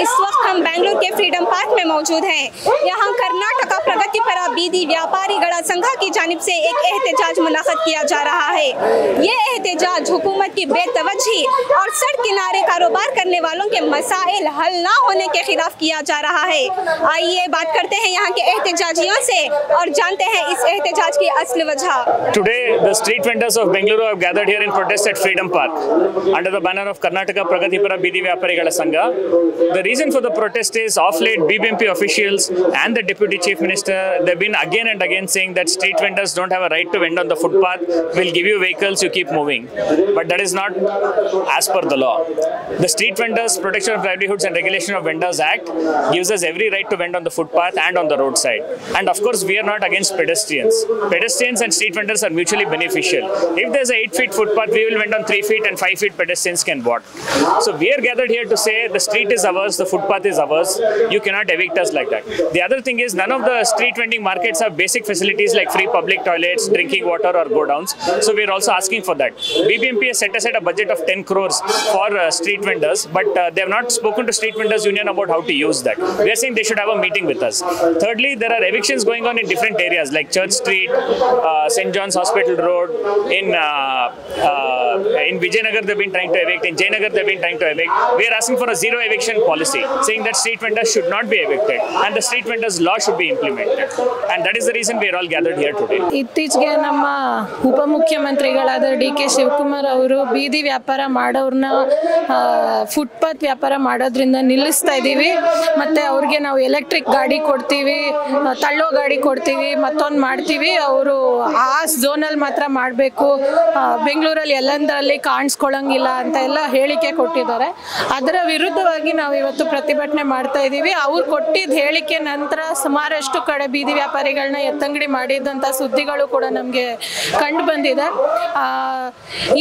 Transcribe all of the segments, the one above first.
इस वक्त हम बेंगलुरु के फ्रीडम पार्क में मौजूद हैं। यहाँ कर्नाटक प्रगतिपर बीदी व्यापारीगळ संघ की जानिब से एक एहतजाज मुनाक़द किया जा रहा है। ये एहतजाज हुकूमत की बेतवज्जी और सड़क किनारे कारोबार करने वालों के मसाइल हल ना होने के खिलाफ किया जा रहा है। आइए बात करते हैं यहाँ के एहतजाजियों से और जानते हैं इस एहतजाज की असली वजह। Today, the street vendors of Bengaluru have gathered here in protest at Freedom Park under the banner of Karnataka Pragatipara Bidi Vyapariಗಳ Sangha. The reason for the protest is of late BBMP officials and the Deputy Chief Minister, they've been again and again saying that street vendors don't have a right to vend on the footpath. We'll give you vehicles, you keep moving. But that is not as per the law. The Street Vendors Protection of Livelihoods and Regulation of Vendors Act gives us every right to vend on the footpath and on the roadside. And of course, we are not against pedestrians. Pedestrians and street vendors are mutually beneficial. If there's a 8 feet footpath, we will vend on 3 feet and 5 feet pedestrians can walk. So we are gathered here to say the street is ours, the footpath is ours. You cannot evict us like that. The other thing is none of the street vending markets have basic facilities like free public toilets, drinking water or go downs. So we are also asking for that. BBMP has set aside a budget of 10 crores for street vendors, but they have not spoken to Street Vendors Union about how to use that. We are saying they should have a meeting with us. Thirdly, there are evictions going on in different areas like Church Street, St. John's Hospital Road, in Vijayanagar they've been trying to evict, in Jayanagar they've been trying to evict. We are asking for a zero eviction policy, saying that street vendors should not be evicted and the street vendors law should be implemented. And that is the reason we are all gathered here today. ಇತ್ತೀಚೆಗೆ ನಮ್ಮ ಉಪಮುಖ್ಯಮಂತ್ರಿಗಳಾದ ಡಿ.ಕೆ. ಶಿವಕುಮಾರ್ ಅವರು ಬೀದಿ ವ್ಯಾಪಾರ ಮಾಡೋರನ್ನ footpath ವ್ಯಾಪಾರ ಮಾಡೋದ್ರಿಂದ ನಿಲ್ಲಿಸ್ತಾ ಇದ್ದೀವಿ. ಮತ್ತು ಅವ್ರಿಗೆ ನಾವು ಎಲೆಕ್ಟ್ರಿಕ್ ಗಾಡಿ ಕೊಡ್ತೀವಿ, ತಳ್ಳೋ ಗಾಡಿ ಕೊಡ್ತೀವಿ, ಮತ್ತೊಂದು ಮಾಡ್ತೀವಿ. ಅವರು ಆ ಝೋನಲ್ಲಿ ಮಾತ್ರ ಮಾಡಬೇಕು, ಬೆಂಗಳೂರಲ್ಲಿ ಎಲ್ಲಂದರಲ್ಲಿ ಕಾಣಿಸ್ಕೊಳ್ಳೋಂಗಿಲ್ಲ ಅಂತ ಎಲ್ಲ ಹೇಳಿಕೆ ಕೊಟ್ಟಿದ್ದಾರೆ. ಅದರ ವಿರುದ್ಧವಾಗಿ ನಾವು ಇವತ್ತು ಪ್ರತಿಭಟನೆ ಮಾಡ್ತಾ ಇದ್ದೀವಿ. ಅವ್ರು ಕೊಟ್ಟಿದ್ದ ಹೇಳಿಕೆ ನಂತರ ಸುಮಾರಷ್ಟು ಕಡೆ ಬೀದಿ ವ್ಯಾಪಾರಿಗಳನ್ನ ಎತ್ತಂಗಡಿ ಮಾಡಿದಂಥ ಸುದ್ದಿಗಳು ಕೂಡ ನಮಗೆ ಕಂಡು ಬಂದಿದೆ.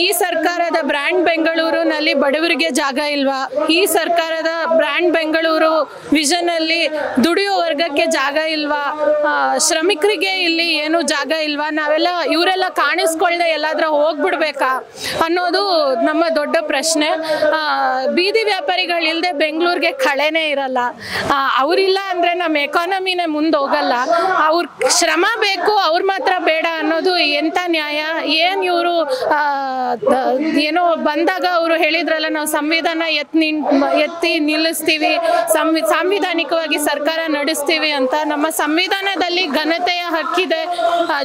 ಈ ಸರ್ಕಾರದ ಬ್ರ್ಯಾಂಡ್ ಬೆಂಗಳೂರಿನಲ್ಲಿ ಬಡವರಿಗೆ ಜಾಗ ಇಲ್ವಾ? ಈ ಸರ್ಕಾರದ ಬ್ರ್ಯಾಂಡ್ ಬೆಂಗಳೂರು ವಿಷನ್ ಅಲ್ಲಿ ದುಡಿಯೋ ವರ್ಗಕ್ಕೆ ಜಾಗ ಇಲ್ವಾ? ಶ್ರಮಿಕರಿಗೆ ಇಲ್ಲಿ ಏನು ಜಾಗ ಇಲ್ವಾ? ನಾವೆಲ್ಲ ಇವರೆಲ್ಲ ಕಾಣಿಸ್ಕೊಳ್ಳದೆ ಎಲ್ಲಾದ್ರೂ ಹೋಗ್ಬಿಡ್ಬೇಕಾ ಅನ್ನೋದು ನಮ್ಮ ದೊಡ್ಡ ಪ್ರಶ್ನೆ. ಬೀದಿ ವ್ಯಾಪಾರಿಗಳಿಲ್ಲದೆ ಬೆಂಗಳೂರಿಗೆ ಕಳೆನೇ ಇರಲ್ಲ. ಅವರಿಲ್ಲ ಅಂದ್ರೆ ನಮ್ಮ ಎಕಾನಮಿನೇ ಮುಂದೆ ಹೋಗಲ್ಲ. ಅವ್ರ ಶ್ರಮ ಬೇಕು, ಅವ್ರು ಮಾತ್ರ ಬೇಡ ಅನ್ನೋದು ಎಂತ ನ್ಯಾಯ? ಏನ್ ಇವರು ಏನೋ ಬಂದಾಗ ಅವರು ಹೇಳಿದ್ರಲ್ಲ, ನಾವು ಸಂವಿಧಾನ ಎತ್ತಿ ನಿಲ್ಲಿಸ್ತೀವಿ, ಸಾಂವಿಧಾನಿಕವಾಗಿ ಸರ್ಕಾರ ನಡೆಸ್ತೀವಿ ಅಂತ. ನಮ್ಮ ಸಂವಿಧಾನದಲ್ಲಿ ಘನತೆಯ ಹಕ್ಕಿದೆ,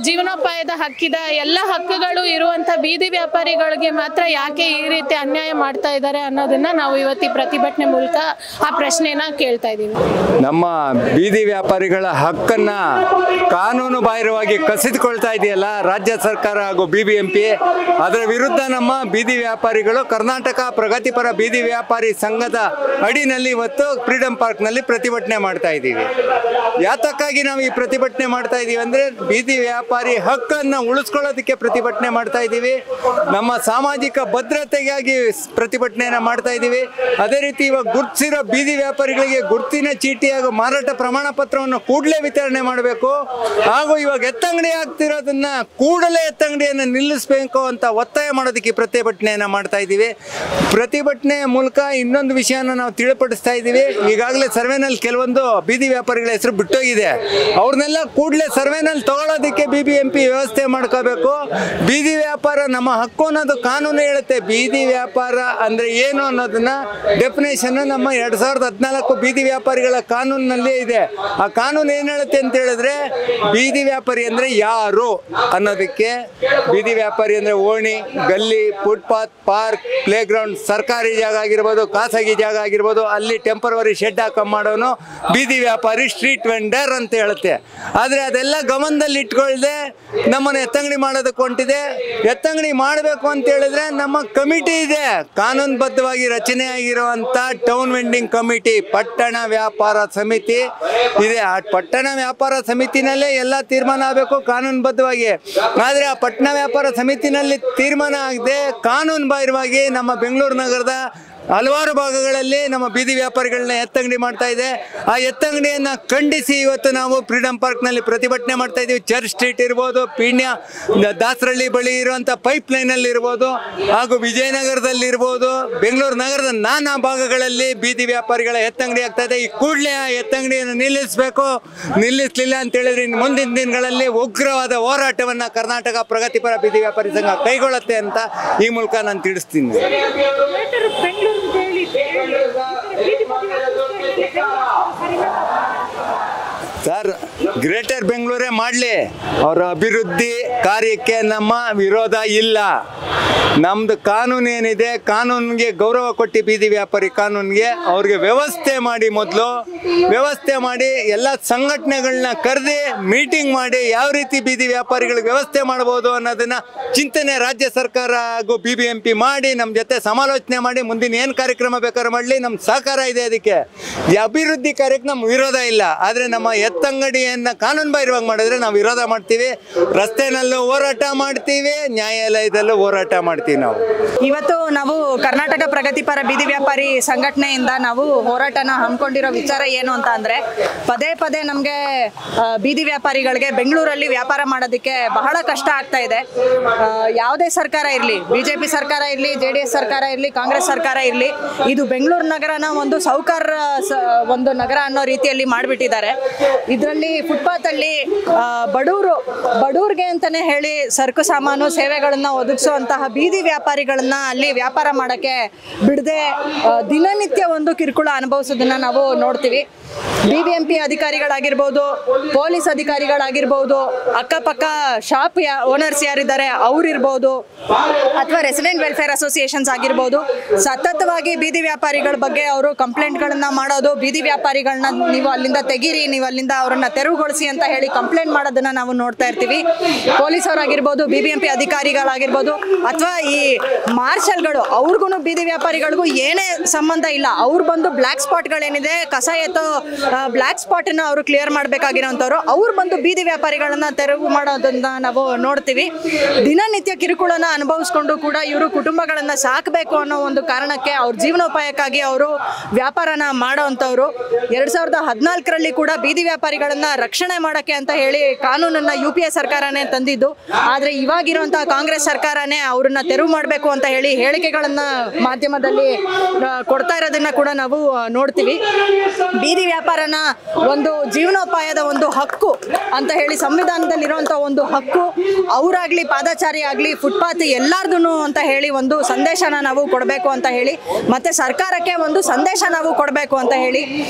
ಜೀವನೋಪಾಯದ ಹಕ್ಕಿದೆ, ಎಲ್ಲ ಹಕ್ಕುಗಳು ಇರುವಂತ ಬೀದಿ ವ್ಯಾಪಾರಿಗಳಿಗೆ ಮಾತ್ರ ಯಾಕೆ ಈ ರೀತಿ ಅನ್ಯಾಯ ಮಾಡ್ತಾ ಇದ್ದಾರೆ ಅನ್ನೋದನ್ನ ನಾವು ಇವತ್ತು ಪ್ರತಿಭಟನೆ ಮೂಲಕ ಆ ಪ್ರಶ್ನೆನ ಕೇಳ್ತಾ ಇದ್ದೀವಿ. ನಮ್ಮ ಬೀದಿ ವ್ಯಾಪಾರಿಗಳ ಹಕ್ಕನ್ನ ಕಾನೂನು ಬಾಹಿರವಾಗಿ ಕಸಿದುಕೊಳ್ತಾ ಇದೆಯಲ್ಲ ರಾಜ್ಯ ಸರ್ಕಾರ ಹಾಗೂ ಬಿಬಿಎಂಪಿ, ಅದರ ವಿರುದ್ಧ ನಮ್ಮ ಬೀದಿ ವ್ಯಾಪಾರಿಗಳು ಕರ್ನಾಟಕ ಪ್ರಗತಿಪರ ಬೀದಿ ವ್ಯಾಪಾರಿ ಸಂಘದ ಅಡಿನಲ್ಲಿ ಇವತ್ತು ಫ್ರೀಡಂ ಪಾರ್ಕ್ನಲ್ಲಿ ಪ್ರತಿಭಟನೆ ಮಾಡ್ತಾ ಇದ್ದೀವಿ. ಯಾತಕ್ಕಾಗಿ ನಾವು ಈ ಪ್ರತಿಭಟನೆ ಮಾಡ್ತಾ ಇದ್ದೀವಿ ಅಂದರೆ ಬೀದಿ ವ್ಯಾಪಾರಿ ಹಕ್ಕನ್ನು ಉಳಿಸ್ಕೊಳ್ಳೋದಕ್ಕೆ ಪ್ರತಿಭಟನೆ ಮಾಡ್ತಾ ಇದ್ದೀವಿ. ನಮ್ಮ ಸಾಮಾಜಿಕ ಭದ್ರತೆಗಾಗಿ ಪ್ರತಿಭಟನೆಯನ್ನು ಮಾಡ್ತಾ ಇದ್ದೀವಿ. ಅದೇ ರೀತಿ ಇವಾಗ ಗುರುತಿಸಿರೋ ಬೀದಿ ವ್ಯಾಪಾರಿಗಳಿಗೆ ಗುರುತಿನ ಚೀಟಿ ಹಾಗೂ ಮಾರಾಟ ಪ್ರಮಾಣ ಪತ್ರವನ್ನು ಕೂಡಲೇ ವಿತರಣೆ ಮಾಡಬೇಕು. ಹಾಗೂ ಇವಾಗ ಎತ್ತಂಗಡಿ ಆಗ್ತಿರೋದನ್ನ ಕೂಡಲೇ ಎತ್ತಂಗಡಿಯನ್ನು ನಿಲ್ಲಿಸಬೇಕು ಅಂತ ಒತ್ತಾಯ ಮಾಡೋದಕ್ಕೆ ಪ್ರತಿಭಟನೆಯನ್ನು ಮಾಡ್ತಾ ಇದ್ದೀವಿ. ಪ್ರತಿಭಟನೆಯ ಮೂಲಕ ಇನ್ನೊಂದು ವಿಷಯನ ನಾವು ತಿಳಿಪಡಿಸ್ತಾ ಇದ್ದೀವಿ. ಈಗಾಗಲೇ ಸರ್ವೆನಲ್ಲಿ ಕೆಲವೊಂದು ಬೀದಿ ವ್ಯಾಪಾರಿಗಳ ಹೆಸರು ಬಿಟ್ಟೋಗಿದೆ. ಅವ್ರನ್ನೆಲ್ಲ ಕೂಡಲೇ ಸರ್ವೆನಲ್ಲಿ ತಗೊಳ್ಳೋದಕ್ಕೆ ಬಿಬಿಎಂಪಿ ವ್ಯವಸ್ಥೆ ಮಾಡ್ಕೋಬೇಕು. ಬೀದಿ ವ್ಯಾಪಾರ ನಮ್ಮ ಹಕ್ಕು ಅನ್ನೋದು ಕಾನೂನು ಹೇಳುತ್ತೆ. ಬೀದಿ ವ್ಯಾಪಾರ ಅಂದರೆ ಏನು ಅನ್ನೋದನ್ನ ಡೆಫಿನೇಷನ್ ನಮ್ಮ 2014 ಬೀದಿ ವ್ಯಾಪಾರಿಗಳ ಕಾನೂನಿನಲ್ಲೇ ಇದೆ. ಆ ಕಾನೂನು ಏನು ಹೇಳುತ್ತೆ ಅಂತ ಹೇಳಿದ್ರೆ, ಬೀದಿ ವ್ಯಾಪಾರಿ ಅಂದರೆ ಯಾರು ಅನ್ನೋದಕ್ಕೆ, ಬೀದಿ ವ್ಯಾಪಾರಿ ಅಂದರೆ ಓಣಿ, ಗಲ್ಲಿ, ಫುಟ್ಪಾತ್, ಪಾರ್ಕ್, ಪ್ಲೇ ಗ್ರೌಂಡ್, ಸರ್ಕಾರಿ ಜಾಗ ಆಗಿರ್ಬೋದು, ಖಾಸಗಿ ಜಾಗ ಆಗಿರ್ಬೋದು, ಅಲ್ಲಿ ಟೆಂಪರವರಿ ಶೆಡ್ ಹಾಕೋ ಮಾಡೋನು ಬೀದಿ ವ್ಯಾಪಾರಿ, ಸ್ಟ್ರೀಟ್ ವೆಂಡರ್ ಅಂತ ಹೇಳುತ್ತೆ. ಆದರೆ ಅದೆಲ್ಲ ಗಮನದಲ್ಲಿ ಇಟ್ಕೊಳ್ಳದೆ ನಮ್ಮನ್ನು ಎತ್ತಂಗಡಿ ಮಾಡೋದಕ್ಕೆ ಹೊಂಟಿದೆ. ಎತ್ತಂಗಡಿ ಮಾಡಬೇಕು ಅಂತ ಹೇಳಿದ್ರೆ ನಮ್ಮ ಕಮಿಟಿ ಇದೆ, ಕಾನೂನುಬದ್ಧವಾಗಿ ರಚನೆ ಆಗಿರುವಂಥ ಟೌನ್ ವೆಂಡಿಂಗ್ ಕಮಿಟಿ, ಪಟ್ಟಣ ವ್ಯಾಪಾರ ಸಮಿತಿ ಇದೆ. ಆ ಪಟ್ಟಣ ವ್ಯಾಪಾರ ಸಮಿತಿನಲ್ಲೇ ಎಲ್ಲ ತೀರ್ಮಾನ ಆಗಬೇಕು ಕಾನೂನುಬದ್ಧವಾಗಿ. ಆದರೆ ಆ ಪಟ್ಟಣ ವ್ಯಾಪಾರ ಸಮಿತಿನಲ್ಲಿ ತೀರ್ಮಾನ ಆಗದೆ ಕಾನೂನು ಬಾಹಿರವಾಗಿ ನಮ್ಮ ಬೆಂಗಳೂರು ನಗರದ ಹಲವಾರು ಭಾಗಗಳಲ್ಲಿ ನಮ್ಮ ಬೀದಿ ವ್ಯಾಪಾರಿಗಳನ್ನ ಎತ್ತಂಗಡಿ ಮಾಡ್ತಾ ಇದೆ. ಆ ಎತ್ತಂಗಡಿಯನ್ನು ಖಂಡಿಸಿ ಇವತ್ತು ನಾವು ಫ್ರೀಡಂ ಪಾರ್ಕ್ನಲ್ಲಿ ಪ್ರತಿಭಟನೆ ಮಾಡ್ತಾ ಇದ್ದೀವಿ. ಚರ್ಚ್ ಸ್ಟ್ರೀಟ್ ಇರ್ಬೋದು, ಪೀಣ್ಯ ದಾಸರಳ್ಳಿ ಬಳಿ ಇರುವಂಥ ಪೈಪ್ ಲೈನಲ್ಲಿ ಇರ್ಬೋದು, ಹಾಗೂ ವಿಜಯನಗರದಲ್ಲಿ ಇರ್ಬೋದು, ಬೆಂಗಳೂರು ನಗರದ ನಾನಾ ಭಾಗಗಳಲ್ಲಿ ಬೀದಿ ವ್ಯಾಪಾರಿಗಳ ಎತ್ತಂಗಡಿ ಆಗ್ತಾ ಇದೆ. ಈ ಕೂಡಲೇ ಆ ಎತ್ತಂಗಡಿಯನ್ನು ನಿಲ್ಲಿಸಬೇಕು. ನಿಲ್ಲಿಸಲಿಲ್ಲ ಅಂತ ಹೇಳಿದ್ರೆ ಇನ್ನು ಮುಂದಿನ ದಿನಗಳಲ್ಲಿ ಉಗ್ರವಾದ ಹೋರಾಟವನ್ನು ಕರ್ನಾಟಕ ಪ್ರಗತಿಪರ ಬೀದಿ ವ್ಯಾಪಾರಿ ಸಂಘ ಕೈಗೊಳ್ಳುತ್ತೆ ಅಂತ ಈ ಮೂಲಕ ನಾನು ತಿಳಿಸ್ತೀನಿ. ಸರ್, ಗ್ರೇಟರ್ ಬೆಂಗಳೂರೇ ಮಾಡಲಿ, ಅವರ ಅಭಿವೃದ್ಧಿ ಕಾರ್ಯಕ್ಕೆ ನಮ್ಮ ವಿರೋಧ ಇಲ್ಲ. ನಮ್ಮದು ಕಾನೂನು ಏನಿದೆ, ಕಾನೂನಿಗೆ ಗೌರವ ಕೊಟ್ಟು ಬೀದಿ ವ್ಯಾಪಾರಿ ಕಾನೂನಿಗೆ ಅವ್ರಿಗೆ ವ್ಯವಸ್ಥೆ ಮಾಡಿ, ಮೊದಲು ವ್ಯವಸ್ಥೆ ಮಾಡಿ ಎಲ್ಲ ಸಂಘಟನೆಗಳನ್ನ ಕರೆದಿ ಮೀಟಿಂಗ್ ಮಾಡಿ ಯಾವ ರೀತಿ ಬೀದಿ ವ್ಯಾಪಾರಿಗಳಿಗೆ ವ್ಯವಸ್ಥೆ ಮಾಡ್ಬೋದು ಅನ್ನೋದನ್ನು ಚಿಂತನೆ ರಾಜ್ಯ ಸರ್ಕಾರ ಹಾಗೂ BBMP ಮಾಡಿ ನಮ್ಮ ಜೊತೆ ಸಮಾಲೋಚನೆ ಮಾಡಿ ಮುಂದಿನ ಏನು ಕಾರ್ಯಕ್ರಮ ಬೇಕಾದ್ರೂ ಮಾಡಲಿ, ನಮ್ಮ ಸಹಕಾರ ಇದೆ. ಅದಕ್ಕೆ ಈ ಅಭಿವೃದ್ಧಿ ಕಾರ್ಯಕ್ಕೆ ನಮ್ಮ ವಿರೋಧ ಇಲ್ಲ. ಆದರೆ ನಮ್ಮ ಎತ್ತಂಗಡಿಯನ್ನು ಕಾನೂನು ಬಾಹಿರವಾಗಿ ಮಾಡಿದ್ರೆ ನಾವು ವಿರೋಧ ಮಾಡ್ತೀವಿ. ರಸ್ತೆನಲ್ಲೂ ಹೋರಾಟ ಮಾಡ್ತೀವಿ, ನ್ಯಾಯಾಲಯದಲ್ಲೂ ಹೋರಾಟ ಮಾಡ್ತೀವಿ. ಇವತ್ತು ನಾವು ಕರ್ನಾಟಕ ಪ್ರಗತಿಪರ ಬೀದಿ ವ್ಯಾಪಾರಿ ಸಂಘಟನೆಯಿಂದ ನಾವು ಹೋರಾಟನ ಹಮ್ಮಿಕೊಂಡಿರೋ ವಿಚಾರ ಏನು ಅಂತ ಅಂದ್ರೆ, ಪದೇ ಪದೇ ನಮಗೆ ಬೀದಿ ವ್ಯಾಪಾರಿಗಳಿಗೆ ಬೆಂಗಳೂರಲ್ಲಿ ವ್ಯಾಪಾರ ಮಾಡೋದಕ್ಕೆ ಬಹಳ ಕಷ್ಟ ಆಗ್ತಾ ಇದೆ. ಯಾವುದೇ ಸರ್ಕಾರ ಇರಲಿ, BJP ಸರ್ಕಾರ ಇರಲಿ, JDS ಸರ್ಕಾರ ಇರಲಿ, ಕಾಂಗ್ರೆಸ್ ಸರ್ಕಾರ ಇರಲಿ, ಇದು ಬೆಂಗಳೂರು ನಗರನ ಒಂದು ಸೌಕರ್ ಒಂದು ನಗರ ಅನ್ನೋ ರೀತಿಯಲ್ಲಿ ಮಾಡಿಬಿಟ್ಟಿದ್ದಾರೆ. ಇದರಲ್ಲಿ ಫುಟ್ಪಾತ್ ಅಲ್ಲಿ ಬಡವ್ರಿಗೆ ಅಂತಾನೆ ಹೇಳಿ ಸರಕು ಸಾಮಾನು ಸೇವೆಗಳನ್ನ ಒದಗಿಸುವಂತಹ ಬೀದಿ ವ್ಯಾಪಾರಿಗಳನ್ನ ಅಲ್ಲಿ ವ್ಯಾಪಾರ ಮಾಡಕ್ಕೆ ಬಿಡದೆ ದಿನನಿತ್ಯ ಒಂದು ಕಿರುಕುಳ ಅನುಭವಿಸೋದನ್ನ ನಾವು ನೋಡ್ತೀವಿ. BBMP ಅಧಿಕಾರಿಗಳಾಗಿರ್ಬೋದು, ಪೊಲೀಸ್ ಅಧಿಕಾರಿಗಳಾಗಿರ್ಬೋದು, ಅಕ್ಕಪಕ್ಕ ಶಾಪ್ ಓನರ್ಸ್ ಯಾರಿದ್ದಾರೆ ಅವ್ರಿರ್ಬೋದು, ಅಥವಾ ರೆಸಿಡೆಂಟ್ ವೆಲ್ಫೇರ್ ಅಸೋಸಿಯೇಷನ್ಸ್ ಆಗಿರ್ಬೋದು, ಸತತವಾಗಿ ಬೀದಿ ವ್ಯಾಪಾರಿಗಳ ಬಗ್ಗೆ ಅವರು ಕಂಪ್ಲೇಂಟ್ಗಳನ್ನ ಮಾಡೋದು, ಬೀದಿ ವ್ಯಾಪಾರಿಗಳನ್ನ ನೀವು ಅಲ್ಲಿಂದ ತೆಗೀರಿ, ನೀವು ಅಲ್ಲಿಂದ ಅವರನ್ನ ತೆರವುಗೊಳಿಸಿ ಅಂತ ಹೇಳಿ ಕಂಪ್ಲೇಂಟ್ ಮಾಡೋದನ್ನ ನಾವು ನೋಡ್ತಾ ಇರ್ತೀವಿ. ಪೊಲೀಸ್ ಅವರಾಗಿರ್ಬೋದು, BBMP ಅಧಿಕಾರಿಗಳಾಗಿರ್ಬೋದು, ಅಥವಾ ಈ ಮಾರ್ಷಲ್ಗಳು, ಅವ್ರಿಗೂ ಬೀದಿ ವ್ಯಾಪಾರಿಗಳಿಗೂ ಏನೇ ಸಂಬಂಧ ಇಲ್ಲ. ಅವ್ರು ಬಂದು ಬ್ಲ್ಯಾಕ್ ಸ್ಪಾಟ್ಗಳೇನಿದೆ, ಕಸ ಎತ್ತೋ ಬ್ಲ್ಯಾಕ್ ಸ್ಪಾಟನ್ನ ಅವರು ಕ್ಲಿಯರ್ ಮಾಡಬೇಕಾಗಿರೋಂಥವ್ರು, ಅವ್ರು ಬಂದು ಬೀದಿ ವ್ಯಾಪಾರಿಗಳನ್ನ ತೆರವು ಮಾಡೋದನ್ನ ನಾವು ನೋಡ್ತೀವಿ. ದಿನನಿತ್ಯ ಕಿರುಕುಳನ ಅನುಭವಿಸ್ಕೊಂಡು ಕೂಡ ಇವರು ಕುಟುಂಬಗಳನ್ನ ಸಾಕಬೇಕು ಅನ್ನೋ ಒಂದು ಕಾರಣಕ್ಕೆ ಅವ್ರ ಜೀವನೋಪಾಯಕ್ಕಾಗಿ ಅವರು ವ್ಯಾಪಾರನ ಮಾಡೋವಂಥವ್ರು. 2014ರಲ್ಲಿ ಕೂಡ ಬೀದಿ ವ್ಯಾಪಾರಿಗಳನ್ನ ರಕ್ಷಣೆ ಮಾಡೋಕ್ಕೆ ಅಂತ ಹೇಳಿ ಕಾನೂನನ್ನ UPA ಸರ್ಕಾರನೇ ತಂದಿದ್ದು. ಆದರೆ ಇವಾಗಿರುವಂತಹ ಕಾಂಗ್ರೆಸ್ ಸರ್ಕಾರನೇ ಅವ್ರನ್ನ ತೆರವು ಮಾಡಬೇಕು ಅಂತ ಹೇಳಿ ಹೇಳಿಕೆಗಳನ್ನ ಮಾಧ್ಯಮದಲ್ಲಿ ಕೊಡ್ತಾ ಇರೋದನ್ನ ಕೂಡ ನಾವು ನೋಡ್ತೀವಿ. ಬೀದಿ ವ್ಯಾಪಾರನ ಒಂದು ಜೀವನೋಪಾಯದ ಒಂದು ಹಕ್ಕು ಅಂತ ಹೇಳಿ ಸಂವಿಧಾನದಲ್ಲಿರುವಂಥ ಒಂದು ಹಕ್ಕು, ಅವರಾಗ್ಲಿ ಪಾದಚಾರಿ ಆಗಲಿ ಫುಟ್ಪಾತ್ ಎಲ್ಲಾರ್ದು ಅಂತ ಹೇಳಿ ಒಂದು ಸಂದೇಶನ ನಾವು ಕೊಡಬೇಕು ಅಂತ ಹೇಳಿ, ಮತ್ತೆ ಸರ್ಕಾರಕ್ಕೆ ಒಂದು ಸಂದೇಶ ನಾವು ಕೊಡಬೇಕು ಅಂತ ಹೇಳಿ,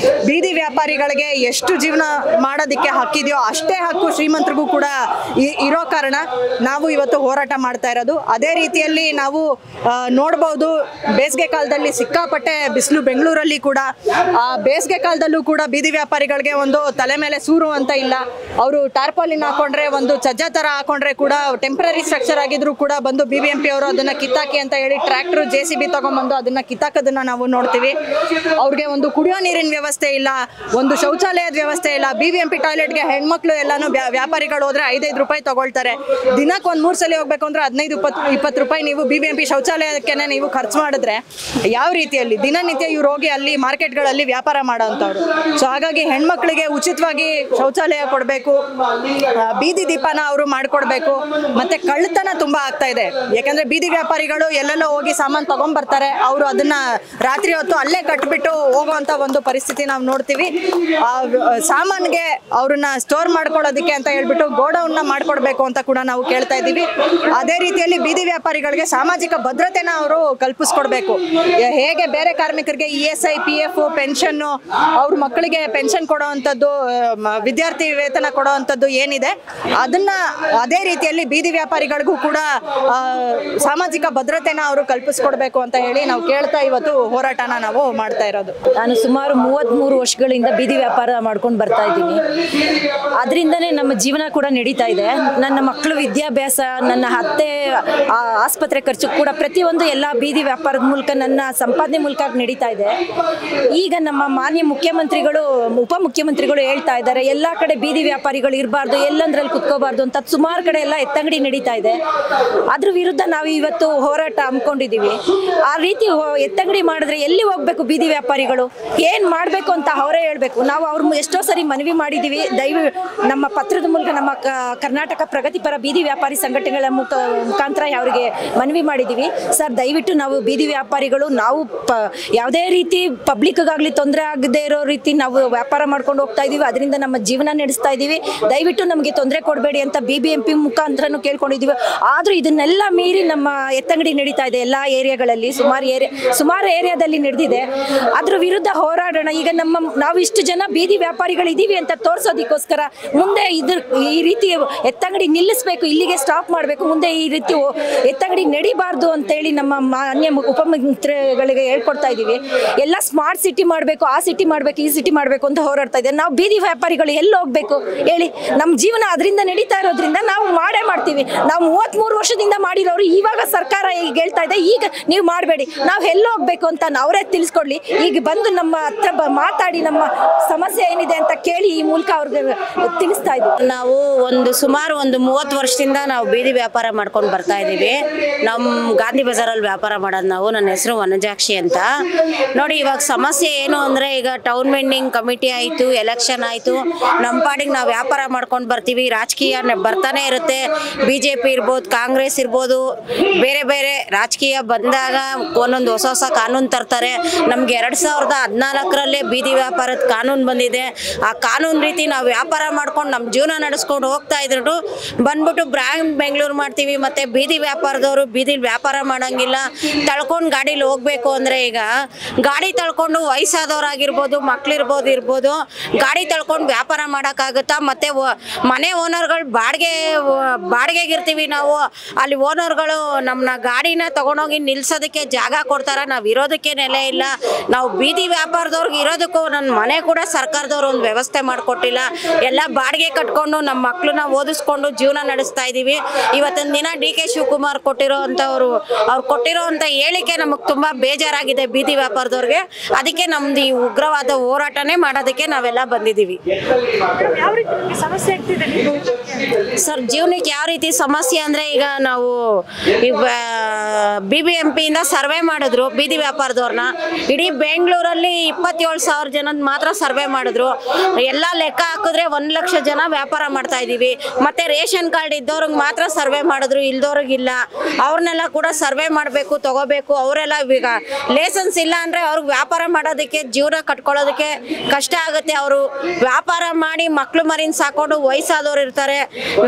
ಬೀದಿ ವ್ಯಾಪಾರಿಗಳಿಗೆ ಎಷ್ಟು ಜೀವನ ಮಾಡೋದಕ್ಕೆ ಹಕ್ಕಿದೆಯೋ ಅಷ್ಟೇ ಹಕ್ಕು ಶ್ರೀಮಂತರಿಗೂ ಕೂಡ ಇರೋ ಕಾರಣ ನಾವು ಇವತ್ತು ಹೋರಾಟ ಮಾಡ್ತಾ ಇರೋದು. ಅದೇ ರೀತಿಯಲ್ಲಿ ನಾವು ನೋಡ್ಬೋದು, ಬೇಸಿಗೆ ಕಾಲದಲ್ಲಿ ಸಿಕ್ಕಾಪಟ್ಟೆ ಬಿಸಿಲು ಬೆಂಗಳೂರಲ್ಲಿ ಕೂಡ. ಆ ಬೇಸಿಗೆ ಕಾಲದಲ್ಲೂ ಕೂಡ ಬೀದಿ ವ್ಯಾಪಾರಿಗಳಿಗೆ ಒಂದು ತಲೆ ಮೇಲೆ ಸೂರು ಅಂತ ಇಲ್ಲ. ಅವರು ಟಾರ್ಪಾಲಿನ್ ಹಾಕೊಂಡ್ರೆ, ಒಂದು ಚಜ್ಜ ತರ ಹಾಕೊಂಡ್ರೆ ಕೂಡ ಟೆಂಪರರಿ ಸ್ಟ್ರಕ್ಚರ್ ಆಗಿದ್ರು ಕೂಡ ಬಂದು BBMP ಅವರು ಅದನ್ನ ಕಿತ್ತಾಕಿ ಅಂತ ಹೇಳಿ ಟ್ರ್ಯಾಕ್ಟರ್ JCB ತಗೊಂಡ್ಬಂದು ಅದನ್ನ ಕಿತ್ತಾಕೋದನ್ನ ನಾವು ನೋಡ್ತೀವಿ. ಅವ್ರಿಗೆ ಒಂದು ಕುಡಿಯೋ ನೀರಿನ ವ್ಯವಸ್ಥೆ ಇಲ್ಲ, ಒಂದು ಶೌಚಾಲಯದ ವ್ಯವಸ್ಥೆ ಇಲ್ಲ. BBMP ಟಾಯ್ಲೆಟ್ಗೆ ಹೆಣ್ಮಕ್ಳು ಎಲ್ಲಾನು ವ್ಯಾಪಾರಿಗಳು ಹೋದ್ರೆ 5-5 ರೂಪಾಯಿ ತಗೊಳ್ತಾರೆ. ದಿನಕ್ಕೆ ಒಂದು 3 ಸಲ ಹೋಗ್ಬೇಕು ಅಂದ್ರೆ 15-20 ರೂಪಾಯಿ ನೀವು BBMP ಶೌಚಾಲಯಕ್ಕೆ ನೀವು ಖರ್ಚು ಮಾಡಿದ್ರೆ ಯಾವ ರೀತಿಯಲ್ಲಿ ದಿನನಿತ್ಯ ಇವ್ರು ಹೋಗಿ ಅಲ್ಲಿ ಮಾರ್ಕೆಟ್ಗಳಲ್ಲಿ ವ್ಯಾಪಾರ ಮಾಡೋಂಥವ್ರು. ಸೊ ಹಾಗಾಗಿ ಹೆಣ್ಮಕ್ಳಿಗೆ ಉಚಿತವಾಗಿ ಶೌಚಾಲಯ ಕೊಡಬೇಕು, ಬೀದಿ ದೀಪನ ಅವರು ಮಾಡಿಕೊಡ್ಬೇಕು. ಮತ್ತೆ ಕಳ್ಳತನ ತುಂಬಾ ಆಗ್ತಾ ಇದೆ, ಯಾಕಂದ್ರೆ ಬೀದಿ ವ್ಯಾಪಾರಿಗಳು ಎಲ್ಲೆಲ್ಲೋ ಹೋಗಿ ಸಾಮಾನು ತಗೊಂಡ್ಬರ್ತಾರೆ, ಅವರು ಅದನ್ನ ರಾತ್ರಿ ಹೊತ್ತು ಅಲ್ಲೇ ಕಟ್ಬಿಟ್ಟು ಹೋಗುವಂತ ಒಂದು ಪರಿಸ್ಥಿತಿ ನಾವು ನೋಡ್ತೀವಿ. ಸಾಮಾನ್ಗೆ ಅವ್ರನ್ನ ಸ್ಟೋರ್ ಮಾಡ್ಕೊಳ್ಳೋದಕ್ಕೆ ಅಂತ ಹೇಳ್ಬಿಟ್ಟು ಗೋಡೌನ್ನ ಮಾಡ್ಕೊಡ್ಬೇಕು ಅಂತ ಕೂಡ ನಾವು ಕೇಳ್ತಾ ಇದ್ದೀವಿ. ಅದೇ ರೀತಿಯಲ್ಲಿ ಬೀದಿ ವ್ಯಾಪಾರಿಗಳಿಗೆ ಸಾಮಾಜಿಕ ಭದ್ರತೆನ ಅವರು ಕಲ್ಪಿಸ್ಕೊಡ್ಬೇಕು. ಹೇಗೆ ಬೇರೆ ಕಾರ್ಮಿಕರಿಗೆ ESI, PF, ಪೆನ್ಷನ್, ಅವ್ರ ಮಕ್ಕಳಿಗೆ ಪೆನ್ಷನ್ ಕೊಡುವಂಥದ್ದು, ವಿದ್ಯಾರ್ಥಿ ವೇತನ ಕೊಡುವಂಥದ್ದು ಏನಿದೆ ಅದನ್ನ ಅದೇ ರೀತಿಯಲ್ಲಿ ಬೀದಿ ವ್ಯಾಪಾರಿಗಳಿಗೂ ಕೂಡ ಸಾಮಾಜಿಕ ಭದ್ರತೆನ ಅವರು ಕಲ್ಪಿಸ್ಕೊಡ್ಬೇಕು ಅಂತ ಹೇಳಿ ನಾವು ಕೇಳ್ತಾ ಇವತ್ತು ಹೋರಾಟನ ನಾವು ಮಾಡ್ತಾ ಇರೋದು. ನಾನು ಸುಮಾರು 33 ವರ್ಷಗಳಿಂದ ಬೀದಿ ವ್ಯಾಪಾರ ಮಾಡ್ಕೊಂಡು ಬರ್ತಾ ಇದ್ದೀನಿ. ಅದರಿಂದನೇ ನಮ್ಮ ಜೀವನ ಕೂಡ ನಡೀತಾ ಇದೆ. ನನ್ನ ಮಕ್ಕಳು ವಿದ್ಯಾಭ್ಯಾಸ, ನನ್ನ ಅತ್ತೆ ಆಸ್ಪತ್ರೆ ಖರ್ಚು ಕೂಡ ಪ್ರತಿಯೊಂದು ಎಲ್ಲ ಬೀದಿ ವ್ಯಾಪಾರದ ಮೂಲಕ ನನ್ನ ಸಂಪಾದನೆ ಮೂಲಕ ನಡೀತಾ ಇದೆ. ಈಗ ನಮ್ಮ ಮಾನ್ಯ ಮುಖ್ಯಮಂತ್ರಿಗಳು, ಉಪಮುಖ್ಯಮಂತ್ರಿಗಳು ಹೇಳ್ತಾ ಇದ್ದಾರೆ ಎಲ್ಲ ಕಡೆ ಬೀದಿ ವ್ಯಾಪಾರಿಗಳು ಇರಬಾರ್ದು, ಎಲ್ಲಂದ್ರಲ್ಲಿ ಕುತ್ಕೋಬಾರ್ದು ಅಂತ. ಸುಮಾರು ಕಡೆ ಎಲ್ಲ ಎತ್ತಂಗಡಿ ನಡೀತಾ ಇದೆ. ಅದ್ರ ವಿರುದ್ಧ ನಾವು ಇವತ್ತು ಹೋರಾಟ ಹಮ್ಮಿಕೊಂಡಿದ್ದೀವಿ. ಆ ರೀತಿ ಎತ್ತಂಗಡಿ ಮಾಡಿದ್ರೆ ಎಲ್ಲಿ ಹೋಗ್ಬೇಕು ಬೀದಿ ವ್ಯಾಪಾರಿಗಳು? ಏನ್ ಮಾಡಬೇಕು ಅಂತ ಅವರೇ ಹೇಳ್ಬೇಕು. ನಾವು ಅವ್ರ ಎಷ್ಟೋ ಸರಿ ಮನವಿ ಮಾಡಿದ್ದೀವಿ. ನಮ್ಮ ಪತ್ರದ ಮೂಲಕ ನಮ್ಮ ಕರ್ನಾಟಕ ಪ್ರಗತಿಪರ ಬೀದಿ ವ್ಯಾಪಾರಿ ಸಂಘಟನೆಗಳ ಮುಖಾಂತರ ಅವರಿಗೆ ಮನವಿ ಮಾಡಿದ್ದೀವಿ. ಸರ್, ದಯವಿಟ್ಟು ನಾವು ಬೀದಿ ವ್ಯಾಪಾರಿಗಳು ನಾವು ಯಾವುದೇ ರೀತಿ ಪಬ್ಲಿಕ್ಗಾಗಲಿ ತೊಂದರೆ ಆಗದೆ ಇರೋ ರೀತಿ ನಾವು ವ್ಯಾಪಾರ ಮಾಡ್ಕೊಂಡು ಹೋಗ್ತಾ ಇದೀವಿ. ಅದರಿಂದ ನಮ್ಮ ಜೀವನ ನಡೆಸ್ತಾ ಇದ್ದೀವಿ. ದಯವಿಟ್ಟು ನಮಗೆ ತೊಂದರೆ ಕೊಡಬೇಡಿ ಅಂತ BBMP ಮುಖಾಂತರನೂ ಕೇಳ್ಕೊಂಡಿದ್ದೀವಿ. ಆದರೂ ಇದನ್ನೆಲ್ಲ ಮೀರಿ ನಮ್ಮ ಎತ್ತಂಗಡಿ ನಡೀತಾ ಇದೆ ಎಲ್ಲ ಏರಿಯಾಗಳಲ್ಲಿ. ಸುಮಾರು ಏರಿಯಾದಲ್ಲಿ ನಡೆದಿದೆ. ಅದ್ರ ವಿರುದ್ಧ ಹೋರಾಡೋಣ. ಈಗ ನಾವು ಇಷ್ಟು ಜನ ಬೀದಿ ವ್ಯಾಪಾರಿಗಳಿದ್ದೀವಿ ಅಂತ ತೋರಿಸೋದಕ್ಕೋಸ್ಕರ ಮುಂದೆ ಈ ರೀತಿ ಎತ್ತಂಗಡಿ ನಿಲ್ಲಿಸಬೇಕು, ಇಲ್ಲಿಗೆ ಸ್ಟಾಪ್ ಮಾಡಬೇಕು, ಮುಂದೆ ಈ ರೀತಿ ಎತ್ತಂಗಡಿ ನಡಿಬಾರ್ದು ಅಂತೇಳಿ ನಮ್ಮ ಮಾನ್ಯ ಉಪಮುಖ್ಯಮಂತ್ರಿಗಳಿಗೆ ಹೇಳ್ಕೊಡ್ತಾ ಇದ್ದೀವಿ. ಎಲ್ಲ ಸ್ಮಾರ್ಟ್ ಸಿಟಿ ಮಾಡಬೇಕು, ಆ ಸಿಟಿ ಮಾಡಬೇಕು, ಈ ಸಿಟಿ ಮಾಡಬೇಕು ಅಂತ ಹೋರಾಡ್ತಾ ಇದ್ದಾರೆ. ನಾವು ಬೀದಿ ವ್ಯಾಪಾರಿಗಳು ಎಲ್ಲಿ ಹೋಗ್ಬೇಕು ಹೇಳಿ? ನಮ್ಮ ಜೀವನ ಅದರಿಂದ ನಡೀತಾ ಇರೋದ್ರಿಂದ ನಾವು ಮಾಡೇ ಮಾಡ್ತೀವಿ. ನಾವು 33 ವರ್ಷದಿಂದ ಮಾಡಿರೋರು ಇವಾಗ ಸರ್ಕಾರ ಈಗ ಹೇಳ್ತಾ ಇದೆ ಈಗ ನೀವು ಮಾಡಬೇಡಿ, ನಾವು ಎಲ್ಲಿ ಹೋಗ್ಬೇಕು ಅಂತ ಅವರೇ ತಿಳಿಸ್ಕೊಡ್ಲಿ. ಈಗ ಬಂದು ನಮ್ಮ ಹತ್ರ ಮಾತಾಡಿ ನಮ್ಮ ಸಮಸ್ಯೆ ಏನಿದೆ ಅಂತ ಕೇಳಿ ಈ ಮೂಲಕ ಅವ್ರಿಗೆ ತಿಳಿಸ್ತಾ ಇದ್ದೀವಿ. ನಾವು ಸುಮಾರು 30 ವರ್ಷದಿಂದ ನಾವು ಬೀದಿ ವ್ಯಾಪಾರ ಮಾಡ್ಕೊಂಡು ಬರ್ತಾ ಇದ್ದೀವಿ. ನಮ್ಮ ಗಾಂಧಿ ಬಜಾರಲ್ಲಿ ವ್ಯಾಪಾರ ಮಾಡೋದು ನಾವು. ನನ್ನ ಹೆಸರು ವನಜಾಕ್ಷಿ ಅಂತ. ನೋಡಿ, ಇವಾಗ ಸಮಸ್ಯೆ ಏನು ಅಂದರೆ, ಈಗ ಟೌನ್ ವೆಂಡಿಂಗ್ ಕಮಿಟಿ ಆಯಿತು, ಎಲೆಕ್ಷನ್ ಆಯಿತು, ನಮ್ಮ ಪಾಡಿಗೆ ನಾವು ವ್ಯಾಪಾರ ಮಾಡ್ಕೊಂಡು ಬರ್ತೀವಿ. ರಾಜಕೀಯ ಬರ್ತಾನೆ ಇರುತ್ತೆ. BJP ಇರ್ಬೋದು, ಕಾಂಗ್ರೆಸ್ ಇರ್ಬೋದು, ಬೇರೆ ಬೇರೆ ರಾಜಕೀಯ ಬಂದಾಗ ಒಂದೊಂದು ಹೊಸ ಕಾನೂನು ತರ್ತಾರೆ. ನಮ್ಗೆ 2014ರಲ್ಲೇ ಬೀದಿ ವ್ಯಾಪಾರದ ಕಾನೂನು ಬಂದಿದೆ. ಆ ಕಾನೂನು ರೀತಿ ನಾವು ವ್ಯಾಪಾರ ಮಾಡ್ಕೊಂಡು ನಮ್ಮ ಜೀವನ ನಡೆಸ್ಕೊಂಡು ಹೋಗ್ತಾ ಇದ್ರು. ಬಂದ್ಬಿಟ್ಟು ಬೆಂಗಳೂರು ಮಾಡ್ತೀವಿ. ಮತ್ತು ಬೀದಿ ವ್ಯಾಪಾರದವರು ಬೀದಿಲಿ ವ್ಯಾಪಾರ ಮಾಡೋಂಗಿಲ್ಲ. ತಳ್ಕೊಂಡು ಗಾಡೀಲಿ ಹೋಗ್ಬೇಕು ಅಂದರೆ, ಈಗ ಗಾಡಿ ತಳ್ಕೊಂಡು ವಯಸ್ಸಾದವರಾಗಿರ್ಬೋದು, ಮಕ್ಳಿರ್ಬೋದು ಗಾಡಿ ತಳ್ಕೊಂಡು ವ್ಯಾಪಾರ ಮಾಡೋಕ್ಕಾಗುತ್ತಾ? ಮತ್ತು ಮನೆ ಓನರ್ಗಳು ಬಾಡಿಗೆಗಿರ್ತೀವಿ ನಾವು. ಅಲ್ಲಿ ಓನರ್ಗಳು ನಮ್ಮನ್ನ ಗಾಡಿನ ತೊಗೊಂಡೋಗಿ ನಿಲ್ಸೋದಕ್ಕೆ ಜಾಗ ಕೊಡ್ತಾರ, ನಾವು ಇರೋದಕ್ಕೆ ನೆಲೆ ಇಲ್ಲ. ನಾವು ಬೀದಿ ವ್ಯಾಪಾರದವ್ರಿಗೆ ಇರೋದಕ್ಕೂ ನನ್ನ ಮನೆ ಕೂಡ ಸರ್ಕಾರದವ್ರು ಒಂದು ವ್ಯವಸ್ಥೆ ಮಾಡಿಕೊಟ್ಟಿಲ್ಲ. ಎಲ್ಲ ಬಾಡಿಗೆ ಕಟ್ಕೊಂಡು ನಮ್ಮ ಮಕ್ಕಳನ್ನ ಓದಿಸ್ಕೊಂಡು ಜೀವನ ನಡೆಸ್ತಾ ಇದ್ದೀವಿ. ಇವತ್ತಿನ ದಿನ DK ಶಿವಕುಮಾರ್ ಅವ್ರು ಕೊಟ್ಟಿರೋಂಥ ಹೇಳಿಕೆ ನಮಗೆ ತುಂಬ ಬೇಜಾರಾಗಿದೆ ಬೀದಿ ವ್ಯಾಪಾರದವ್ರಿಗೆ. ಅದಕ್ಕೆ ನಮ್ದು ಈ ಉಗ್ರವಾದ ಹೋರಾಟನೇ ಮಾಡೋದಕ್ಕೆ ನಾವೆಲ್ಲ ಬಂದಿದ್ದೀವಿ. ಸರ್, ಜೀವನಕ್ಕೆ ಯಾವ ರೀತಿ ಸಮಸ್ಯೆ ಅಂದರೆ, ಈಗ ನಾವು BBMPಯಿಂದ ಸರ್ವೆ ಮಾಡಿದ್ರು ಬೀದಿ ವ್ಯಾಪಾರದವ್ರನ್ನ. ಇಡೀ ಬೆಂಗಳೂರಲ್ಲಿ 27,000 ಜನದ ಮಾತ್ರ ಸರ್ವೆ ಮಾಡಿದ್ರು. ಎಲ್ಲ ಲೆಕ್ಕ ಹಾಕಿದ್ರೆ 1 ಲಕ್ಷ ಜನ ವ್ಯಾಪಾರ ಮಾಡ್ತಾ ಇದ್ದೀವಿ. ಮತ್ತು ರೇಷನ್ ಕಾರ್ಡ್ ಇದ್ದವ್ರಿಗೆ ಮಾತ್ರ ಸರ್ವೆ ಮಾಡಿದ್ರು, ಇಲ್ದವ್ರಿಗಿಲ್ಲ. ಅವ್ರನ್ನೆಲ್ಲ ಕೂಡ ಸರ್ವೆ ಮಾಡಬೇಕು, ತಗೋಬೇಕು. ಅವರೆಲ್ಲ ಈಗ ಲೈಸೆನ್ಸ್ ಇಲ್ಲ ಅಂದರೆ ಅವ್ರಿಗೆ ವ್ಯಾಪಾರ ಮಾಡೋದಕ್ಕೆ, ಜೀವನ ಕಟ್ಕೊಳ್ಳೋದಕ್ಕೆ ಕಷ್ಟ ಆಗುತ್ತೆ. ಅವರು ವ್ಯಾಪಾರ ಮಾಡಿ ಮಕ್ಕಳು ಮರಿನ ಸಾಕೊಂಡು ವಯಸ್ಸಾದವ್ರು ಇರ್ತಾರೆ.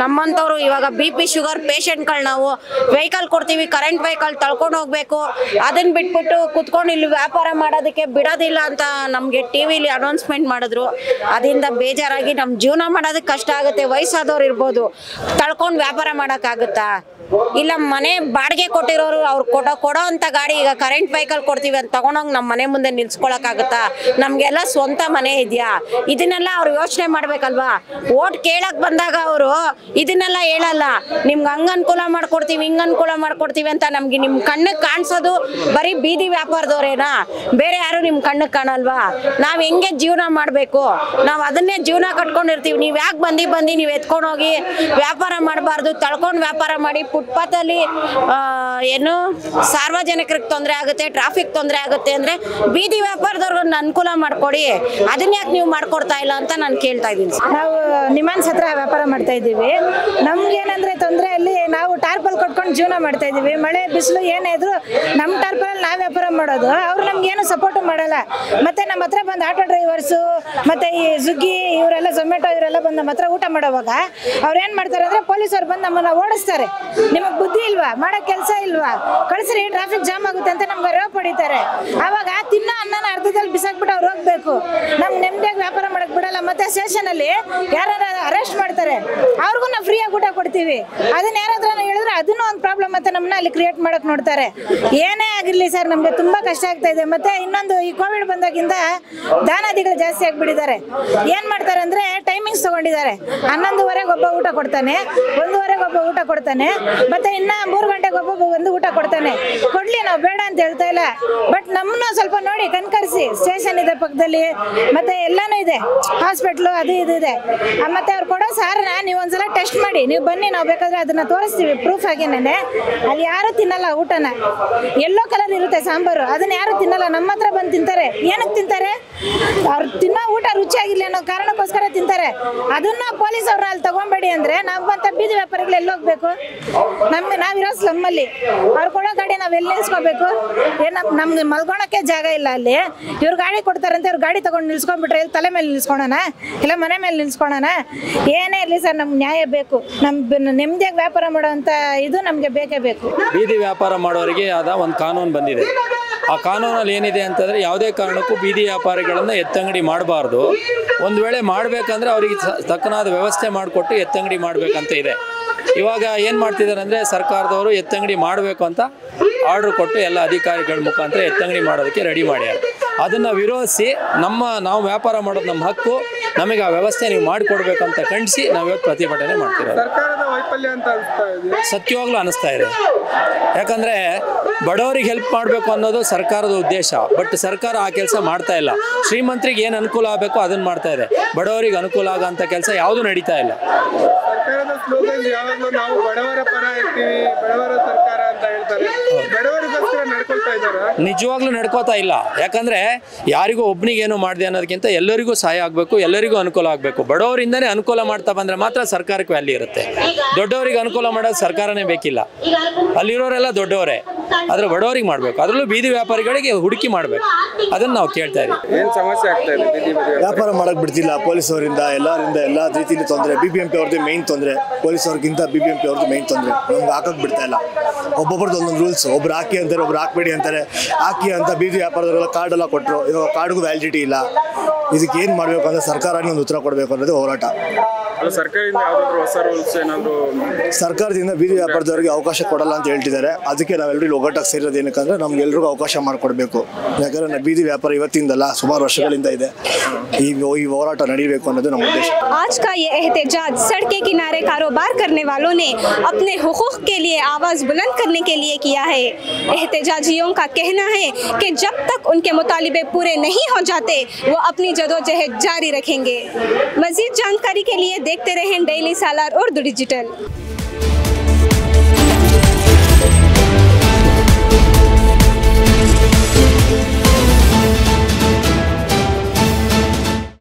ನಮ್ಮಂಥವ್ರು ಇವಾಗ BP ಶುಗರ್ ಪೇಷಂಟ್ಗಳು ನಾವು ವೆಹಿಕಲ್ ಕೊಡ್ತೀವಿ, ಕರೆಂಟ್ ವೆಹಿಕಲ್ ತಳ್ಕೊಂಡು ಹೋಗ್ಬೇಕು. ಅದನ್ನ ಬಿಟ್ಬಿಟ್ಟು ಕುತ್ಕೊಂಡು ಇಲ್ಲಿ ವ್ಯಾಪಾರ ಮಾಡೋದಕ್ಕೆ ಬಿಡೋದಿಲ್ಲ ಅಂತ ನಮಗೆ TVಲಿ ಅನೌನ್ಸ್ಮೆಂಟ್ ಮಾಡಿದ್ರು. ಅದರಿಂದ ಬೇಜಾರಾಗಿ ನಮ್ಮ ಜೀವನ ಮಾಡೋದಕ್ಕೆ ಕಷ್ಟ ಆಗುತ್ತೆ. ವಯಸ್ಸಾದವ್ರು ಇರ್ಬೋದು, ತಳ್ಕೊಂಡು ವ್ಯಾಪಾರ ಮಾಡೋಕ್ಕಾಗುತ್ತಾ? ಇಲ್ಲ ಮನೆ ಬಾಡಿಗೆ ಕೊಟ್ಟಿರೋರು ಅವ್ರು ಕೊಡೋ ಅಂತ ಗಾಡಿ, ಈಗ ಕರೆಂಟ್ ವೆಹಿಕಲ್ ಕೊಡ್ತೀವಿ ಅಂತ ತಗೊಂಡೋಗಿ ನಮ್ಮ ಮನೆ ಮುಂದೆ ನಿಲ್ಸ್ಕೊಳಕ್ಕಾಗುತ್ತಾ? ನಮಗೆಲ್ಲ ಸ್ವಂತ ಮನೆ ಇದೆಯಾ? ಇದನ್ನೆಲ್ಲ ಅವ್ರು ಯೋಚನೆ ಮಾಡ್ಬೇಕಲ್ವಾ? ಓಟ್ ಕೇಳಕ್ ಬಂದಾಗ ಅವರು ಇದನ್ನೆಲ್ಲ ಹೇಳಲ್ಲ. ನಿಮ್ಗೆ ಹಂಗ ಅನುಕೂಲ ಮಾಡ್ಕೊಡ್ತೀವಿ, ಹಿಂಗ ಅನುಕೂಲ ಮಾಡ್ಕೊಡ್ತೀವಿ ಅಂತ. ನಮ್ಗೆ ನಿಮ್ಮ ಕಣ್ಣಿಗೆ ಕಾಣಿಸೋದು ಬರೀ ಬೀದಿ ವ್ಯಾಪಾರದವ್ರೇನಾ? ಬೇರೆ ಯಾರು ನಿಮ್ಮ ಕಣ್ಣಿಗೆ ಕಾಣಲ್ವಾ? ನಾವು ಹೆಂಗೆ ಜೀವನ ಮಾಡಬೇಕು? ನಾವು ಅದನ್ನೇ ಜೀವನ ಕಟ್ಕೊಂಡಿರ್ತೀವಿ. ನೀವು ಯಾಕೆ ಬಂದು ನೀವು ಎತ್ಕೊಂಡು ಹೋಗಿ ವ್ಯಾಪಾರ ಮಾಡಬಾರ್ದು? ತಳ್ಕೊಂಡು ವ್ಯಾಪಾರ ಮಾಡಿ ಫುಟ್ಪಾತಲ್ಲಿ ಏನು ಸಾರ್ವಜನಿಕರಿಗೆ ತೊಂದರೆ ಆಗುತ್ತೆ, ಟ್ರಾಫಿಕ್ ತೊಂದರೆ ಆಗುತ್ತೆ ಅಂದರೆ ಬೀದಿ ವ್ಯಾಪಾರದವ್ರಿಗೆ ಅನುಕೂಲ ಮಾಡ್ಕೊಡಿ. ಅದನ್ನ ಯಾಕೆ ನೀವು ಮಾಡ್ಕೊಡ್ತಾ ಇಲ್ಲ ಅಂತ ನಾನು ಕೇಳ್ತಾ ಇದ್ದೀನಿ. ನಾವು ನಿಮಾನ್ಸ್ ಹತ್ರ ವ್ಯಾಪಾರ ಮಾಡ್ತಾ ಇದ್ದೀವಿ. ನಮ್ಗೇನಂದ್ರೆ ತೊಂದರೆಯಲ್ಲಿ ನಾವು ಟಾರ್ಪಲ್ ಕೊಟ್ಕೊಂಡು ಜೀವನ ಮಾಡ್ತಾ ಇದ್ದೀವಿ. ಮಳೆ ಬಿಸಿಲು ಏನೇ ಇದ್ರು ನಮ್ಮ ಟಾರ್ಪಲಲ್ಲಿ ನಾವು ವ್ಯಾಪಾರ ಮಾಡೋದು. ಅವ್ರು ನಮ್ಗೇನು ಸಪೋರ್ಟು ಮಾಡಲ್ಲ. ಮತ್ತು ನಮ್ಮ ಹತ್ರ ಬಂದು ಆಟೋ ಡ್ರೈವರ್ಸು ಮತ್ತು ಈ ಸ್ವಿಗ್ಗಿ ಇವರೆಲ್ಲ ಝೊಮ್ಯಾಟೊ ಇವರೆಲ್ಲ ಬಂದು ನಮ್ಮ ಹತ್ರ ಊಟ ಮಾಡೋವಾಗ ಅವ್ರು ಏನು ಮಾಡ್ತಾರೆ ಅಂದರೆ ಪೊಲೀಸವ್ರು ಬಂದು ನಮ್ಮನ್ನು ಓಡಿಸ್ತಾರೆ. ನಿಮಗೆ ಬುದ್ಧಿ ಇಲ್ವಾ, ಮಾಡೋ ಕೆಲಸ ಇಲ್ವಾ, ಕಳಿಸ್ರಿ ಟ್ರಾಫಿಕ್ ಜಾಮ್ ಆಗುತ್ತೆ ಅಂತ ನಮ್ಗೆ ಅರಿವು ಪಡಿತಾರೆ. ಆವಾಗ ತಿನ್ನೋ ಅನ್ನನ ಅರ್ಧದಲ್ಲಿ ಬಿಸಾಕ್ಬಿಟ್ಟು ಅವ್ರು ಹೋಗ್ಬೇಕು, ನಮ್ಗೆ ನೆಮ್ಮದಿಯಾಗಿ ವ್ಯಾಪಾರ ಮಾಡಕ್ ಬಿಡಲ್ಲ. ಮತ್ತೆ ಸ್ಟೇಷನಲ್ಲಿ ಯಾರು ಅರೆಸ್ಟ್ ಮಾಡ್ತಾರೆ, ಅವ್ರಿಗೂ ನಾವು ಫ್ರೀಯಾಗಿ ಊಟ ಕೊಡ್ತೀವಿ. ಅದನ್ನ ಯಾರಾದ್ರೂ ಹೇಳಿದ್ರೆ ಅದನ್ನು ಒಂದು ಪ್ರಾಬ್ಲಮ್ ಅಂತ ನಮ್ಮನ್ನ ಅಲ್ಲಿ ಕ್ರಿಯೇಟ್ ಮಾಡಕ್ ನೋಡ್ತಾರೆ. ಏನೇ ಆಗಿರ್ಲಿ ಸರ್, ನಮ್ಗೆ ತುಂಬಾ ಕಷ್ಟ ಆಗ್ತಾ ಇದೆ. ಮತ್ತೆ ಇನ್ನೊಂದು, ಈ ಕೋವಿಡ್ ಬಂದಾಗಿಂದ ದಾನಾದಿಗಳು ಜಾಸ್ತಿ ಆಗ್ಬಿಟ್ಟಿದ್ದಾರೆ. ಏನ್ ಮಾಡ್ತಾರೆ ಅಂದ್ರೆ ಟೈಮಿಂಗ್ಸ್ ತಗೊಂಡಿದ್ದಾರೆ. 11:15 ಒಬ್ಬ ಊಟ ಕೊಡ್ತಾನೆ, 1:15 ಒಬ್ಬ ಊಟ ಕೊಡ್ತಾನೆ, ಮತ್ತೆ ಇನ್ನ 3 ಗಂಟೆಗೆ ಒಬ್ಬ ಒಂದು ಊಟ ಕೊಡ್ತಾನೆ. ಕೊಡ್ಲಿ, ನಾವು ಬೇಡ ಅಂತ ಹೇಳ್ತಾ ಇಲ್ಲ, ಬಟ್ ನಮ್ಮನ್ನು ಸ್ವಲ್ಪ ನೋಡಿ ಕಣ್ಕರಿಸಿ. ಸ್ಟೇಷನ್ ಇದೆ ಪಕ್ಕದಲ್ಲಿ, ಮತ್ತೆ ಎಲ್ಲಾನು ಇದೆ, ಹಾಸ್ಪಿಟ್ಲು ಅದು ಇದು ಇದೆ. ಮತ್ತೆ ಅವ್ರು ಕೊಡೋ ಸಾರನ ನೀವು ಒಂದ್ಸಲ ಟೆಸ್ಟ್ ಮಾಡಿ, ನೀವು ಬನ್ನಿ, ನಾವು ಬೇಕಾದ್ರೆ ಅದನ್ನ ತೋರಿಸ್ತೀವಿ ಪ್ರೂಫ್ ಆಗಿ. ಅಲ್ಲಿ ಯಾರು ತಿನ್ನಲ್ಲ ಊಟನ, ಎಲ್ಲೋ ಕಲರ್ ಇರುತ್ತೆ ಸಾಂಬಾರು, ಅದನ್ನ ಯಾರು ತಿನ್ನಲ್ಲ. ನಮ್ಮ ಹತ್ರ ಬಂದು ತಿಂತಾರೆ. ಏನಕ್ಕೆ ತಿಂತಾರೆ? ಅವ್ರು ತಿನ್ನೋ ಊಟ ರುಚಿಯಾಗಿರ್ಲಿ ಅನ್ನೋ ಕಾರಣಕ್ಕೋಸ್ಕರ ತಿಂತಾರೆ. ಅದನ್ನ ಪೊಲೀಸ್ ಅವ್ರನ್ನ ಅಲ್ಲಿ ತಗೊಂಬೇಡಿ ಅಂದ್ರೆ ನಮ್ಮಂತ ಬೀದಿ ವ್ಯಾಪಾರಿಗಳು ಎಲ್ಲಿ ಹೋಗ್ಬೇಕು? ನಾವಿರೋ ಸ್ಲಮ್ ಅಲ್ಲಿ ಅವ್ರು ಕೊಡೋ ಗಾಡಿ ನಾವ್ ಎಲ್ಲಿ ನಿಲ್ಸ್ಕೋಬೇಕು? ನಮ್ಗೆ ಮಲ್ಕೊಳಕ್ಕೆ ಜಾಗ ಇಲ್ಲ ಅಲ್ಲಿ. ಇವ್ರು ಗಾಡಿ ಕೊಡ್ತಾರಂತೆ, ಇವ್ರು ಗಾಡಿ ತಗೊಂಡು ನಿಲ್ಸ್ಕೊಂಡ್ಬಿಟ್ರೆ ತಲೆ ಮೇಲೆ ನಿಲ್ಸ್ಕೊಳೋಣ, ಇಲ್ಲ ಮನೆ ಮೇಲೆ ನಿಲ್ಸ್ಕೊಳೋಣ? ಏನೇ ಇರಲಿ ಸರ್, ನಮ್ಗೆ ನ್ಯಾಯ ಬೇಕು. ನೆಮ್ಮದಿಯಾಗಿ ವ್ಯಾಪಾರ ಮಾಡೋಂಥ ಇದು ನಮಗೆ ಬೇಕೇ ಬೇಕು. ಬೀದಿ ವ್ಯಾಪಾರ ಮಾಡೋರಿಗೆ ಆದ ಒಂದು ಕಾನೂನು ಬಂದಿದೆ. ಆ ಕಾನೂನಲ್ಲಿ ಏನಿದೆ ಅಂತಂದರೆ, ಯಾವುದೇ ಕಾರಣಕ್ಕೂ ಬೀದಿ ವ್ಯಾಪಾರಿಗಳನ್ನು ಎತ್ತಂಗಡಿ ಮಾಡಬಾರ್ದು. ಒಂದು ವೇಳೆ ಮಾಡಬೇಕಂದ್ರೆ ಅವರಿಗೆ ತಕ್ಕನಾದ ವ್ಯವಸ್ಥೆ ಮಾಡಿಕೊಟ್ಟು ಎತ್ತಂಗಡಿ ಮಾಡಬೇಕಂತ ಇದೆ. ಇವಾಗ ಏನು ಮಾಡ್ತಿದ್ದಾರೆ ಅಂದರೆ, ಸರ್ಕಾರದವರು ಎತ್ತಂಗಡಿ ಮಾಡಬೇಕು ಅಂತ ಆರ್ಡ್ರ್ ಕೊಟ್ಟು ಎಲ್ಲ ಅಧಿಕಾರಿಗಳ ಮುಖಾಂತರ ಎತ್ತಂಗಡಿ ಮಾಡೋದಕ್ಕೆ ರೆಡಿ ಮಾಡ್ಯಾರ. ಅದನ್ನು ವಿರೋಧಿಸಿ ನಾವು ವ್ಯಾಪಾರ ಮಾಡೋದು ನಮ್ಮ ಹಕ್ಕು, ನಮಗೆ ಆ ವ್ಯವಸ್ಥೆ ನೀವು ಮಾಡಿಕೊಡ್ಬೇಕಂತ ಖಂಡಿಸಿ ನಾವು ಇವತ್ತು ಪ್ರತಿಭಟನೆ ಮಾಡ್ತಿರೋದು. ಸತ್ಯವಾಗ್ಲೂ ಅನಿಸ್ತಾ ಇದೆ. ಯಾಕಂದರೆ ಬಡವರಿಗೆ ಹೆಲ್ಪ್ ಮಾಡಬೇಕು ಅನ್ನೋದು ಸರ್ಕಾರದ ಉದ್ದೇಶ, ಬಟ್ ಸರ್ಕಾರ ಆ ಕೆಲಸ ಮಾಡ್ತಾ ಇಲ್ಲ. ಶ್ರೀಮಂತರಿಗೆ ಏನು ಅನುಕೂಲ ಆಗಬೇಕು ಅದನ್ನು ಮಾಡ್ತಾ ಇದೆ, ಬಡವರಿಗೆ ಅನುಕೂಲ ಆಗೋಂಥ ಕೆಲಸ ಯಾವುದೂ ನಡೀತಾ ಇಲ್ಲ. ಸರ್ಕಾರದ ಸ್ಲೋಗನ್ ಯಾವಾಗಲೂ ನಾವು ಬಡವರ ಪರ ಇರ್ತೀವಿ, ಬಡವರ ಸರ್ಕಾರ ಅಂತ ಹೇಳ್ತಾರೆ. ಬಡವರಿಗೋಸ್ಕರ ನಡ್ಕೊಳ್ತಾ ಇದ್ದಾರೆ? ನಿಜವಾಗ್ಲೂ ನಡ್ಕೋತಾ ಇಲ್ಲ. ಯಾಕಂದ್ರೆ ಯಾರಿಗೂ ಒಬ್ಬನಿಗೆ ಏನೋ ಮಾಡಿದೆ ಅನ್ನೋದಕ್ಕಿಂತ ಎಲ್ಲರಿಗೂ ಸಹಾಯ ಆಗಬೇಕು, ಎಲ್ಲರಿಗೂ ಅನುಕೂಲ ಆಗಬೇಕು. ಬಡವರಿಂದನೇ ಅನುಕೂಲ ಮಾಡ್ತಾ ಬಂದ್ರೆ ಮಾತ್ರ ಸರ್ಕಾರಕ್ಕೆ ವ್ಯಾಲ್ಯೂ ಇರುತ್ತೆ. ದೊಡ್ಡವರಿಗೆ ಅನುಕೂಲ ಮಾಡೋದು ಸರ್ಕಾರನೇ ಬೇಕಿಲ್ಲ, ಅಲ್ಲಿರೋರೆಲ್ಲ ದೊಡ್ಡವರೇ. ಆದ್ರೆ ಬಡವರಿಗೆ ಮಾಡಬೇಕು, ಅದರಲ್ಲೂ ಬೀದಿ ವ್ಯಾಪಾರಿಗಳಿಗೆ ಹುಡುಕಿ ಮಾಡಬೇಕು. ಅದನ್ನ ನಾವು ಕೇಳ್ತಾ ಇದ್ದೀವಿ. ಏನು ಸಮಸ್ಯೆ ಆಗ್ತಾ ಇದೆ? ವ್ಯಾಪಾರ ಮಾಡಕ್ ಬಿಡ್ತಿಲ್ಲ ಪೊಲೀಸವರಿಂದ, ಎಲ್ಲ ರೀತಿಯಲ್ಲಿ ತೊಂದರೆ. BBMP ಅವ್ರದ್ದು ಮೇನ್ ತೊಂದರೆ, ಪೊಲೀಸವ್ರಿಗಿಂತ BBMP ಅವ್ರದ್ದು ಮೇನ್ ತೊಂದರೆ. ನಮ್ಗೆ ಹಾಕಕ್ ಬಿಡ್ತಾ ಇಲ್ಲ. ಒಬ್ಬೊಬ್ರದ್ದು ಒಂದೊಂದು ರೂಲ್ಸ್, ಒಬ್ರು ಹಾಕಿ ಅಂತಾರೆ, ಒಬ್ರು ಹಾಕ್ಬೇಡಿ ಅಂತಾರೆ. ಹಾಕಿ ಅಂತ ಬೀದಿ ವ್ಯಾಪಾರದವರೆಲ್ಲ ಕಾರ್ಡ್ ಎಲ್ಲ ಕೊಟ್ಟರು, ಇವಾಗ ಕಾರ್ಡ್ಗೂ ವ್ಯಾಲಿಡಿಟಿ ಇಲ್ಲ. ಇದಕ್ಕೆ ಏನು ಮಾಡಬೇಕು ಅಂದ್ರೆ ಸರ್ಕಾರನೇ ಒಂದು ಉತ್ತರ ಕೊಡಬೇಕು ಅನ್ನೋದು ಹೋರಾಟ. ಸರ್ಕಾರದಿಂದ ಬೀದಿ ವ್ಯಾಪಾರದವರಿಗೆ ಅವಕಾಶ ಕೊಡಲ್ಲ ಅಂತ ಹೇಳ್ತಿದ್ದಾರೆ. ಅದಕ್ಕೆ ನಾವೆಲ್ಲರೂ ಒಗ್ಗಟ್ಟಾಗಿ ಸೇರೋದು ಏನಕ್ಕಂದ್ರೆ ನಮ್ಗೆಲ್ರಿಗೂ ಅವಕಾಶ ಮಾಡಿಕೊಡ್ಬೇಕು. ಯಾಕಂದ್ರೆ ಬೀದಿ ವ್ಯಾಪಾರ ಇವತ್ತಿಂದಲ್ಲ, ಸುಮಾರು ವರ್ಷಗಳಿಂದ ಇದೆ. ಈ ಹೋರಾಟ ನಡೀಬೇಕು ಅನ್ನೋದು ನಮ್ಮ ಉದ್ದೇಶ. आज का ये एहतजाज सड़क के किनारे कारोबार करने वालों ने अपने हुकूक के लिए आवाज़ बुलंद करने के लिए किया है। एहतजाजियों का कहना है कि जब तक उनके मुतालिबे पूरे नहीं हो जाते वो अपनी जदोजहद जारी रखेंगे। मज़ीद जानकारी के लिए देखते रहें डेली सालार उर्दू डिजिटल।